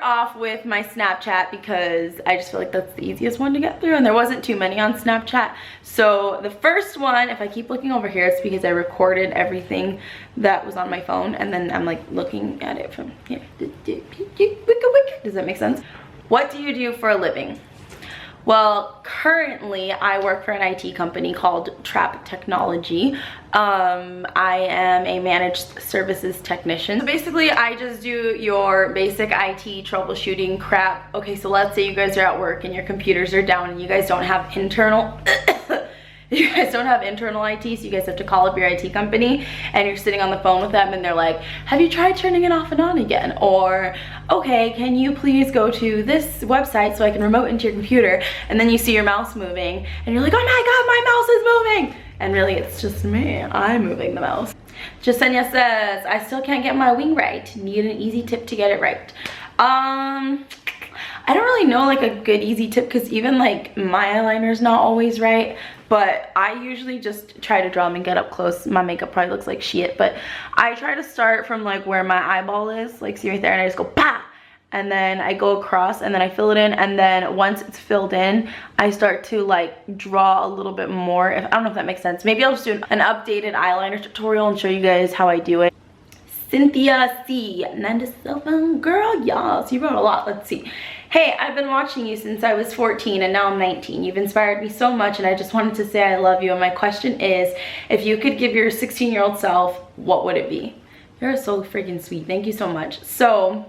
off with my Snapchat because I just feel like that's the easiest one to get through, and there wasn't too many on Snapchat. So the first one, if I keep looking over here, it's because I recorded everything that was on my phone, and then I'm like looking at it from here. Does that make sense? What do you do for a living? Well, currently I work for an IT company called Trap Technology. I am a managed services technician. So basically I just do your basic IT troubleshooting crap. Okay, so let's say you guys are at work and your computers are down and you guys don't have internal you guys don't have internal IT, so you guys have to call up your IT company and you're sitting on the phone with them and they're like, have you tried turning it off and on again? Or, okay, can you please go to this website so I can remote into your computer? And then you see your mouse moving and you're like, oh my god, my mouse is moving! And really it's just me, I'm moving the mouse. Jasenia says, I still can't get my wing right. Need an easy tip to get it right. I don't really know like a good easy tip because even like my eyeliner's not always right, but I usually just try to draw them and get up close. My makeup probably looks like shit, but I try to start from like where my eyeball is, like see right there, and I just go pa, and then I go across and then I fill it in, and then once it's filled in I start to like draw a little bit more. I don't know if that makes sense. Maybe I'll just do an updated eyeliner tutorial and show you guys how I do it. Cynthia C, Nanda cell phone girl, y'all. So you wrote a lot. Let's see. Hey, I've been watching you since I was 14 and now I'm 19. You've inspired me so much and I just wanted to say I love you. And my question is, if you could give your 16-year-old self, what would it be? You're so freaking sweet. Thank you so much. So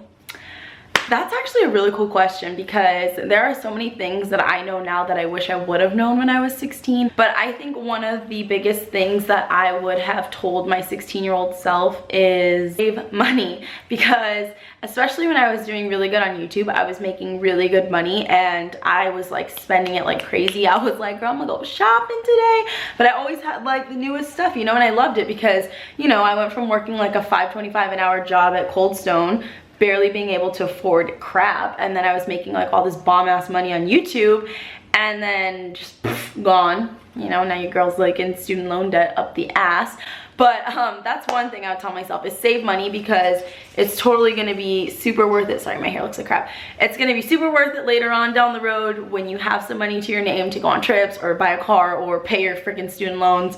that's actually a really cool question because there are so many things that I know now that I wish I would have known when I was 16. But I think one of the biggest things that I would have told my 16-year-old self is save money, because especially when I was doing really good on YouTube, I was making really good money and I was like spending it like crazy. I was like, girl, I'm gonna go shopping today. But I always had like the newest stuff, you know, and I loved it because, you know, I went from working like a $5.25 an hour job at Cold Stone, barely being able to afford crap, and then I was making like all this bomb ass money on YouTube, and then just gone, you know. Now your girl's like in student loan debt up the ass. But that's one thing I would tell myself, is save money, because it's totally gonna be super worth it. Sorry, my hair looks like crap. It's gonna be super worth it later on down the road when you have some money to your name to go on trips or buy a car or pay your freaking student loans.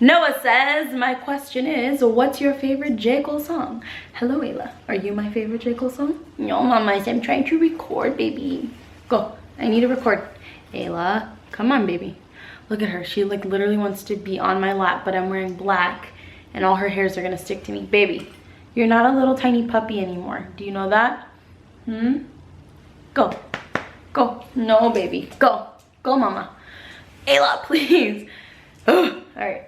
Noah says, my question is, what's your favorite J. Cole song? Hello, Ayla. Are you my favorite J. Cole song? No, mama, I'm trying to record, baby. Go. I need to record. Ayla, come on, baby. Look at her. She like literally wants to be on my lap, but I'm wearing black and all her hairs are gonna stick to me. Baby, you're not a little tiny puppy anymore. Do you know that? Go. Go. No, baby. Go. Go, mama. Ayla, please. Ugh. All right.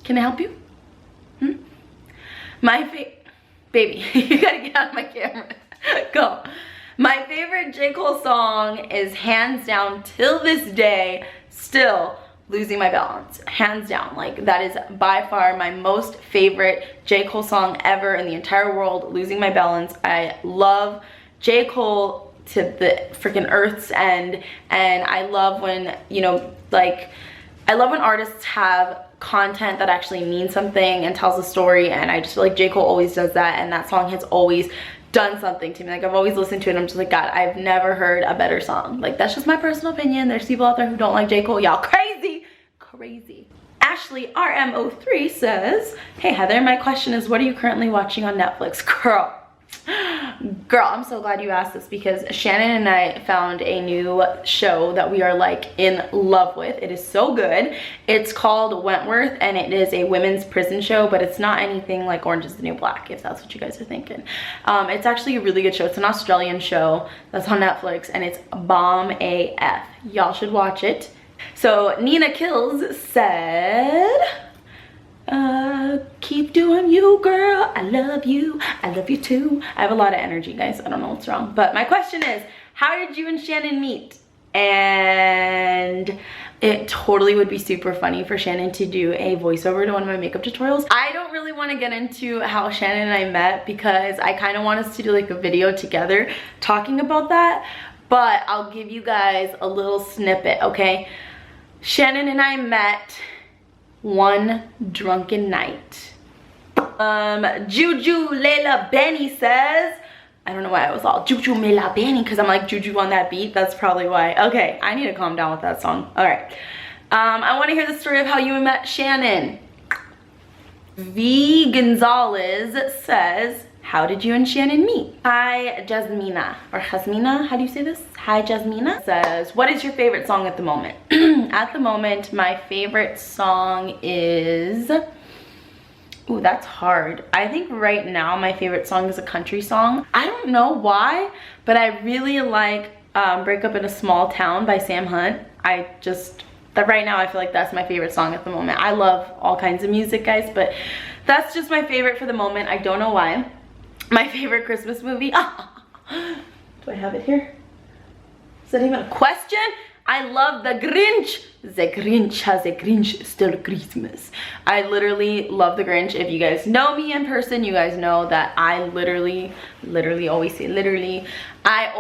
Can I help you? Baby, you gotta get out of my camera. Go. My favorite J. Cole song is hands down, till this day, still Losing My Balance. Hands down. Like, that is by far my most favorite J. Cole song ever in the entire world, Losing My Balance. I love J. Cole to the freaking earth's end, and I love when, you know, like, I love when artists have content that actually means something and tells a story, and I just feel like J. Cole always does that, and that song has always done something to me. Like, I've always listened to it and I'm just like, God, I've never heard a better song. Like, that's just my personal opinion. There's people out there who don't like J. Cole. Y'all crazy. Ashley RMO3 says, hey Heather, my question is, what are you currently watching on Netflix? Girl, I'm so glad you asked this, because Shannon and I found a new show that we are like in love with. It is so good. It's called Wentworth, and it is a women's prison show, but it's not anything like Orange is the New Black, if that's what you guys are thinking. It's actually a really good show. It's an Australian show that's on Netflix, and it's bomb AF. Y'all should watch it. So Nina Kills said, keep doing you, girl. I love you. I love you too. I have a lot of energy, guys. I don't know what's wrong. But my question is, how did you and Shannon meet? And it totally would be super funny for Shannon to do a voiceover to one of my makeup tutorials. I don't really want to get into how Shannon and I met, because I kind of want us to do like a video together talking about that. But I'll give you guys a little snippet, okay? Shannon and I met one drunken night. Juju Leila Benny says, I don't know why I was all Juju Leila Benny, because I'm like Juju on that beat. That's probably why. Okay, I need to calm down with that song. All right. I want to hear the story of how you met Shannon. V Gonzalez says, how did you and Shannon meet? Hi Jasmina, or Jasmina, how do you say this? Hi Jasmina says, what is your favorite song at the moment? At the moment, my favorite song is, ooh, that's hard. I think right now my favorite song is a country song. I don't know why, but I really like Break Up in a Small Town by Sam Hunt. That right now I feel like that's my favorite song at the moment. I love all kinds of music, guys, but that's just my favorite for the moment. I don't know why. My favorite Christmas movie. Do I have it here? Is that even a question? I love The Grinch. The Grinch has a Grinch still Christmas. I literally love The Grinch. If you guys know me in person, you guys know that I literally always say literally. I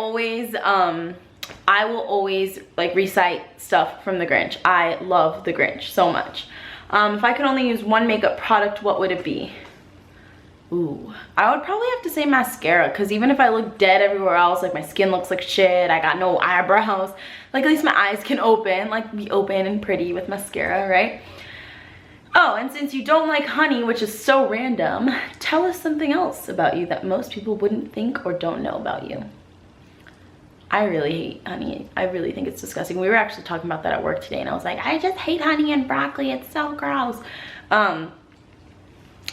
will always like recite stuff from The Grinch. I love The Grinch so much. If I could only use one makeup product, what would it be? Ooh, I would probably have to say mascara, because even if I look dead everywhere else, like my skin looks like shit, I got no eyebrows, like at least my eyes can open, like be open and pretty with mascara, right? Oh, and since you don't like honey, which is so random, tell us something else about you that most people wouldn't think or don't know about you. I really hate honey. I really think it's disgusting. We were actually talking about that at work today, and I was like, I just hate honey and broccoli. It's so gross.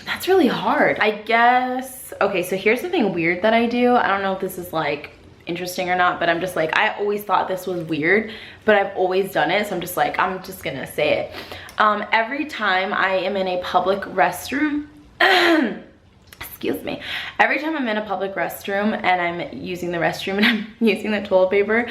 That's really hard. I guess, okay, so here's something weird that I do. I don't know if this is like interesting or not, but I'm just like, I always thought this was weird, but I've always done it, so I'm just like, I'm just gonna say it. Every time I am in a public restroom, excuse me, every time I'm in a public restroom and I'm using the restroom and I'm using the toilet paper,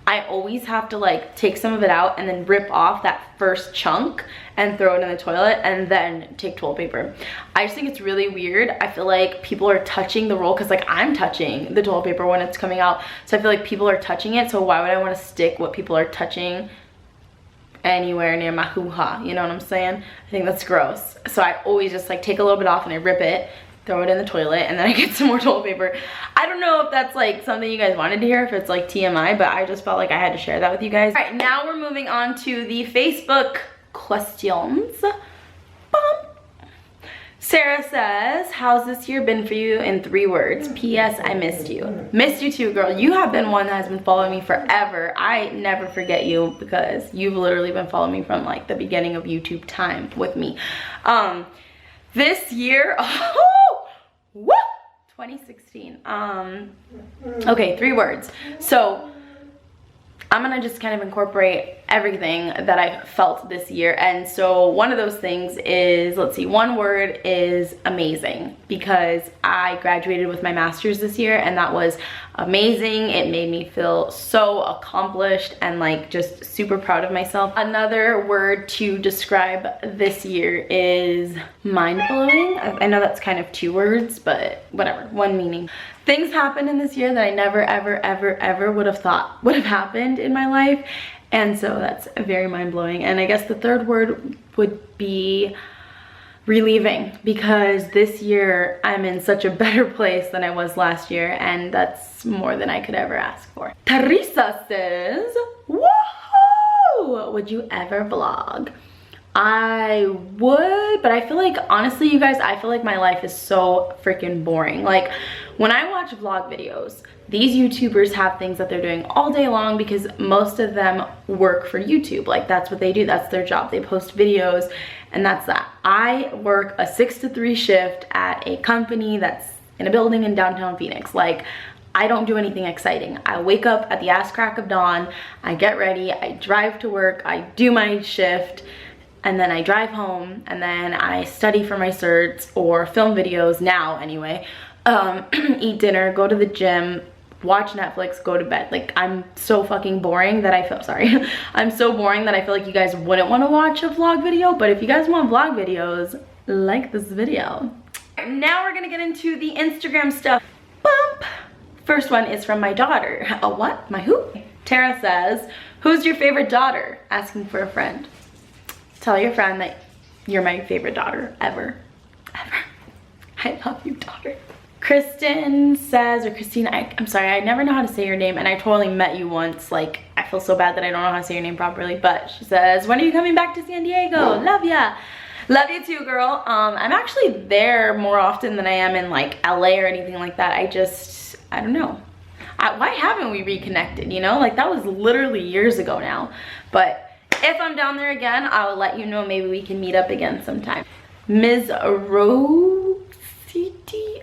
I always have to like take some of it out and then rip off that first chunk and throw it in the toilet and then take toilet paper. I just think it's really weird. I feel like people are touching the roll, because like I'm touching the toilet paper when it's coming out, so I feel like people are touching it, so why would I want to stick what people are touching anywhere near my hoo-ha? You know what I'm saying? I think that's gross. So I always just like take a little bit off and I rip it, throw it in the toilet, and then I get some more toilet paper. I don't know if that's like something you guys wanted to hear, if it's like TMI, but I just felt like I had to share that with you guys. All right, now we're moving on to the Facebook questions. Sarah says, how's this year been for you in 3 words? P.S. I missed you. Missed you too, girl. You have been one that has been following me forever. I never forget you, because you've literally been following me from like the beginning of YouTube time with me. This year, oh, woo, 2016. Okay, 3 words. So I'm gonna just kind of incorporate everything that I felt this year. And so one of those things is, let's see, 1 word is amazing, because I graduated with my master's this year, and that was amazing. It made me feel so accomplished and like just super proud of myself. Another word to describe this year is mind-blowing. I know that's kind of 2 words, but whatever, 1 meaning. Things happened in this year that I never, ever would have thought would have happened in my life. And so that's very mind-blowing. And I guess the 3rd word would be relieving, because this year I'm in such a better place than I was last year, and that's more than I could ever ask for. Teresa says, woohoo! Would you ever vlog? I would, but I feel like, honestly, you guys, I feel like my life is so freaking boring. Like, when I watch vlog videos, these YouTubers have things that they're doing all day long, because most of them work for YouTube. Like, that's what they do. That's their job. They post videos, and that's that. I work a 6 to 3 shift at a company that's in a building in downtown Phoenix. Like, I don't do anything exciting. I wake up at the ass crack of dawn, I get ready, I drive to work, I do my shift, and then I drive home, and then I study for my certs or film videos now anyway, eat dinner, go to the gym, watch Netflix, go to bed. Like, I'm so fucking boring that I feel, sorry, I'm so boring that I feel like you guys wouldn't want to watch a vlog video, but if you guys want vlog videos, like this video. Now we're gonna get into the Instagram stuff. Bump! First one is from my daughter. A what? My who? Tara says, who's your favorite daughter? Asking for a friend. Tell your friend that you're my favorite daughter ever. Ever. I love you, daughter. Kristen says, or Christine, I'm sorry, I never know how to say your name, and I totally met you once. Like, I feel so bad that I don't know how to say your name properly, but she says, when are you coming back to San Diego? Love ya. Love you too, girl. I'm actually there more often than I am in like LA or anything like that. I don't know. Why haven't we reconnected, you know? Like, that was literally years ago now. But if I'm down there again, I will let you know. Maybe we can meet up again sometime. Ms. Rositi,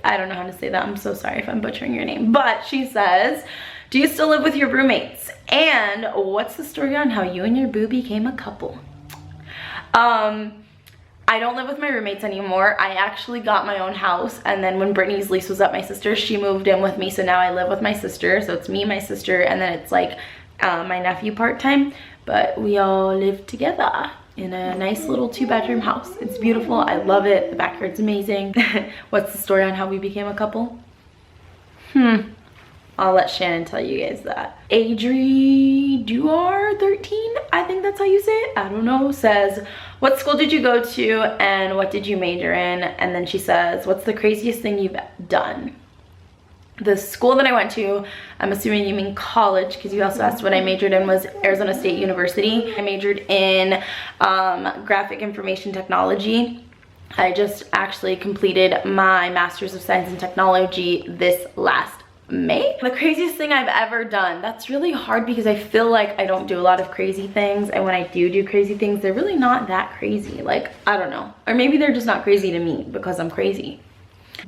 I don't know how to say that. I'm so sorry if I'm butchering your name. But she says, do you still live with your roommates? And what's the story on how you and your boo became a couple? I don't live with my roommates anymore. I actually got my own house, and then when Brittany's lease was up, my sister, she moved in with me, so now I live with my sister. So it's me, my sister, and then it's like my nephew part-time, but we all live together in a nice little 2-bedroom house. It's beautiful. I love it. The backyard's amazing. What's the story on how we became a couple? I'll let Shannon tell you guys that. Adri Duar 13, I think that's how you say it, I don't know, says, what school did you go to and what did you major in? And then she says, what's the craziest thing you've done? The school that I went to, I'm assuming you mean college, because you also asked what I majored in, was Arizona State University. I majored in graphic information technology. I just actually completed my Master's of Science and Technology this last May. The craziest thing I've ever done, that's really hard because I feel like I don't do a lot of crazy things, and when I do crazy things, they're really not that crazy. Like, I don't know, or maybe they're just not crazy to me because I'm crazy.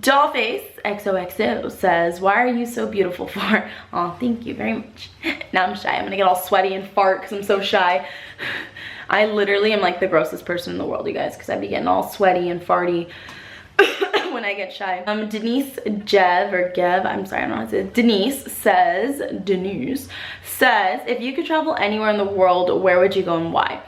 Dollface XOXO says, why are you so beautiful for? Oh, thank you very much. Now I'm shy. I'm gonna get all sweaty and fart because I'm so shy. I literally am like the grossest person in the world, you guys, because I be getting all sweaty and farty when I get shy. Denise Jev, or Gev, I'm sorry, I don't know how to say it. Denise says, if you could travel anywhere in the world, where would you go and why?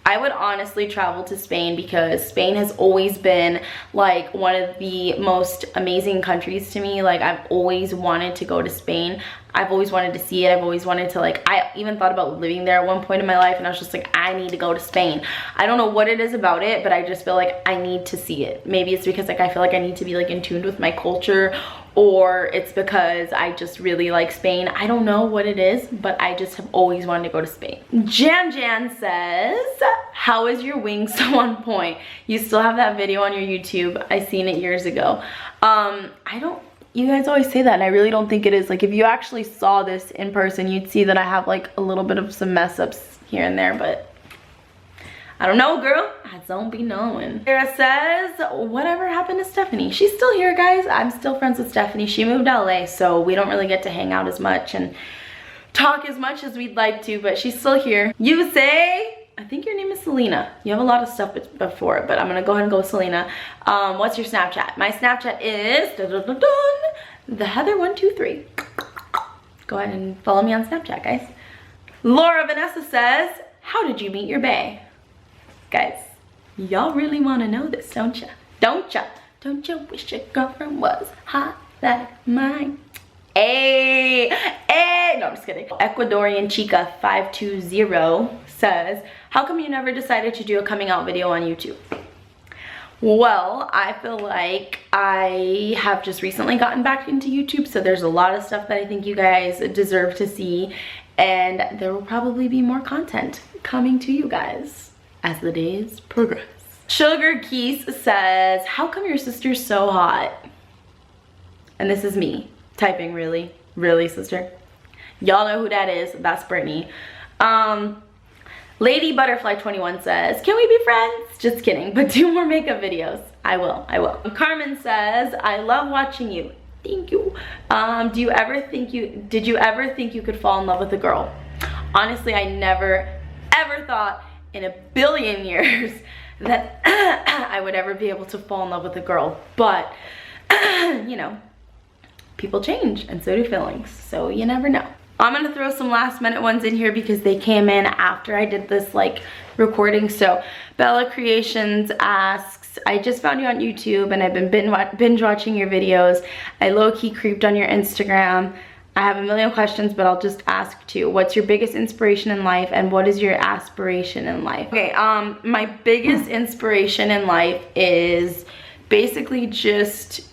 I would honestly travel to Spain because Spain has always been like one of the most amazing countries to me. Like, I've always wanted to go to Spain. I've always wanted to see it. I've always wanted to, like, I even thought about living there at one point in my life, and I was just like, I need to go to Spain. I don't know what it is about it, but I just feel like I need to see it. Maybe it's because like I feel like I need to be like in tune with my culture, or it's because I just really like Spain. I don't know what it is, but I just have always wanted to go to Spain. Jan says, how is your wing so on point? You still have that video on your YouTube. I seen it years ago. You guys always say that, and I really don't think it is. Like, if you actually saw this in person, you'd see that I have like a little bit of some mess ups here and there, but I don't know, girl. I don't be knowing. Sarah says, whatever happened to Stephanie? She's still here, guys. I'm still friends with Stephanie. She moved to LA, so we don't really get to hang out as much and talk as much as we'd like to, but she's still here. You say, I think your name is Selena. You have a lot of stuff before it, but I'm gonna go ahead and go with Selena. What's your Snapchat? My Snapchat is the Heather123. Go ahead and follow me on Snapchat, guys. Laura Vanessa says, how did you meet your bae? Guys, y'all really want to know this, don't ya? Don't ya? Don't you wish your girlfriend was hot like mine? Hey, hey, no, I'm just kidding. Ecuadorian Chica 520 says, how come you never decided to do a coming out video on YouTube? Well, I feel like I have just recently gotten back into YouTube, so there's a lot of stuff that I think you guys deserve to see, and there will probably be more content coming to you guys as the days progress. Sugar Keys says, how come your sister's so hot? And this is me typing, really, sister. Y'all know who that is. That's Brittany. Lady Butterfly 21 says, can we be friends? Just kidding, but do more makeup videos. I will. Carmen says, I love watching you. Thank you. Did you ever think you could fall in love with a girl? Honestly, I never ever thought in a billion years that I would ever be able to fall in love with a girl, but you know, people change and so do feelings, so you never know. I'm gonna throw some last minute ones in here because they came in after I did this like recording. So Bella Creations asks, I just found you on YouTube and I've been binge watching your videos. I low-key creeped on your Instagram. I have a million questions, but I'll just ask two. What's your biggest inspiration in life and what is your aspiration in life? Okay, my biggest inspiration in life is basically just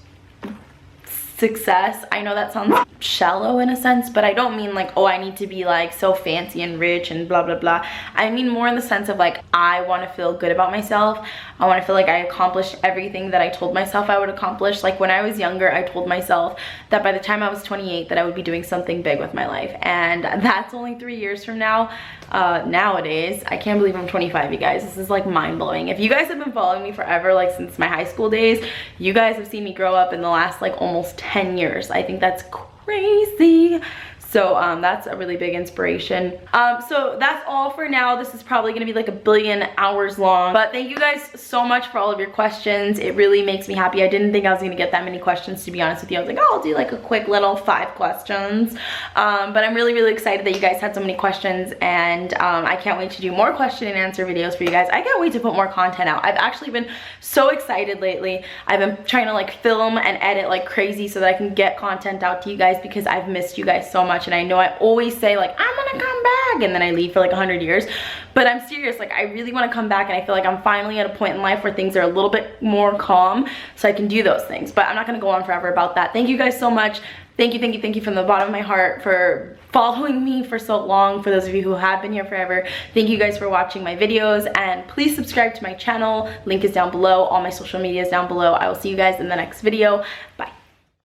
success. I know that sounds shallow in a sense, but I don't mean like, oh, I need to be like so fancy and rich and blah blah blah. I mean more in the sense of like, I want to feel good about myself. I want to feel like I accomplished everything that I told myself I would accomplish. Like when I was younger, I told myself that by the time I was 28 that I would be doing something big with my life, and that's only 3 years from now. Nowadays, I can't believe I'm 25, you guys. This is like mind-blowing. If you guys have been following me forever, like since my high school days, you guys have seen me grow up in the last like almost 10 years. I think that's crazy. So that's a really big inspiration. So that's all for now. This is probably gonna be like 1 billion hours long, but thank you guys so much for all of your questions. It really makes me happy. I didn't think I was gonna get that many questions, to be honest with you. I was like, oh, I'll do like a quick little 5 questions. But I'm really, really excited that you guys had so many questions, and I can't wait to do more question and answer videos for you guys. I can't wait to put more content out. I've actually been so excited lately. I've been trying to like film and edit like crazy so that I can get content out to you guys, because I've missed you guys so much. And I know I always say like, I'm gonna come back, and then I leave for like 100 years, but I'm serious. Like I really want to come back, and I feel like I'm finally at a point in life where things are a little bit more calm so I can do those things. But I'm not gonna go on forever about that. Thank you guys so much. Thank you from the bottom of my heart for following me for so long. For those of you who have been here forever, thank you guys for watching my videos, and please subscribe to my channel. Link is down below. All my social media is down below. I will see you guys in the next video. Bye.